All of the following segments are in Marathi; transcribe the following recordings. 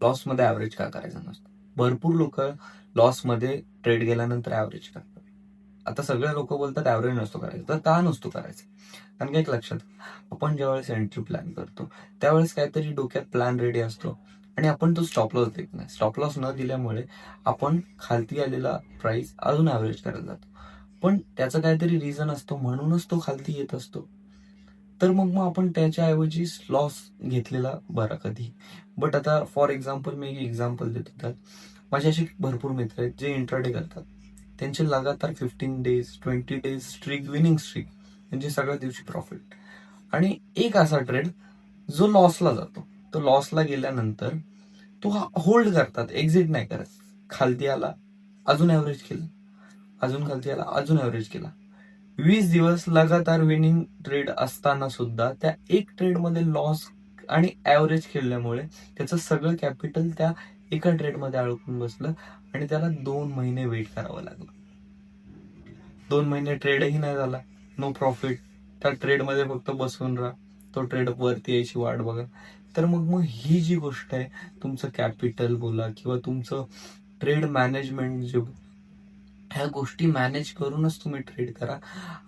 लॉसमध्ये ॲव्हरेज का करायचं नसतं? भरपूर लोक लॉसमध्ये ट्रेड गेल्यानंतर ॲव्हरेज करतात. आता सगळे लोक बोलतात ॲव्हरेज नसतो करायचा, तर का नसतो करायचा? कारण की एक लक्षात, आपण ज्यावेळेस एंट्री प्लॅन करतो त्यावेळेस काहीतरी डोक्यात प्लॅन रेडी असतो आणि आपण तो स्टॉप लॉस देत नाही. स्टॉप लॉस न दिल्यामुळे आपण खालती आलेला प्राइस अजून ॲव्हरेज करायला जातो, पण त्याचं काहीतरी रिझन असतो म्हणूनच तो खालती येत असतो. तर मग आपण त्याच्याऐवजी लॉस घेतलेला बरा कधी. बट आता फॉर एक्झाम्पल मी एक एक्झाम्पल देतो. तर माझे असे भरपूर मित्र आहेत जे इंट्राडे करतात. त्यांचे लगातार 15 days 20 days streak, winning streak, म्हणजे सगळ्या दिवशी प्रॉफिट. आणि एक असा ट्रेड जो लॉसला जातो, तो लॉसला गेल्यानंतर तो होल्ड करतात, एक्झिट नाही करत. खालती आला अजून ॲव्हरेज केलं, अजून खालती आला अजून ॲव्हरेज केला. 20 दिवस लगातार विनिंग ट्रेड असताना सुद्धा त्या एक ट्रेडमध्ये लॉस आणि ॲव्हरेज खेळल्यामुळे त्याचं सगळं कॅपिटल त्या एका ट्रेडमध्ये अडकून बसलं आणि त्याला 2 महिने वेट करावं लागलं. 2 महिने ट्रेडही नाही झाला, नो प्रॉफिट. त्या ट्रेडमध्ये फक्त बसून राहा, तो ट्रेड वरती यायची वाट बघा. तर मग ही जी गोष्ट आहे, तुमचं कॅपिटल बोला किंवा तुमचं ट्रेड मॅनेजमेंट जे, ह्या गोष्टी मॅनेज करूनच तुम्ही ट्रेड करा.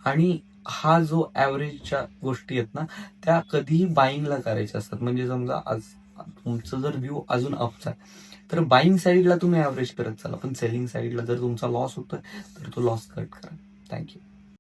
आणि हा जो ॲव्हरेजच्या गोष्टी आहेत ना, त्या कधीही बाईंगला करायच्या असतात. म्हणजे समजा आज तुमचं जर व्ह्यू अजून अपचा आहे तर बाईंग साईडला तुम्ही ॲव्हरेज करत चाला, पण सेलिंग साईडला जर तुमचा लॉस होतोय तर तो लॉस कट करा. थँक्यू.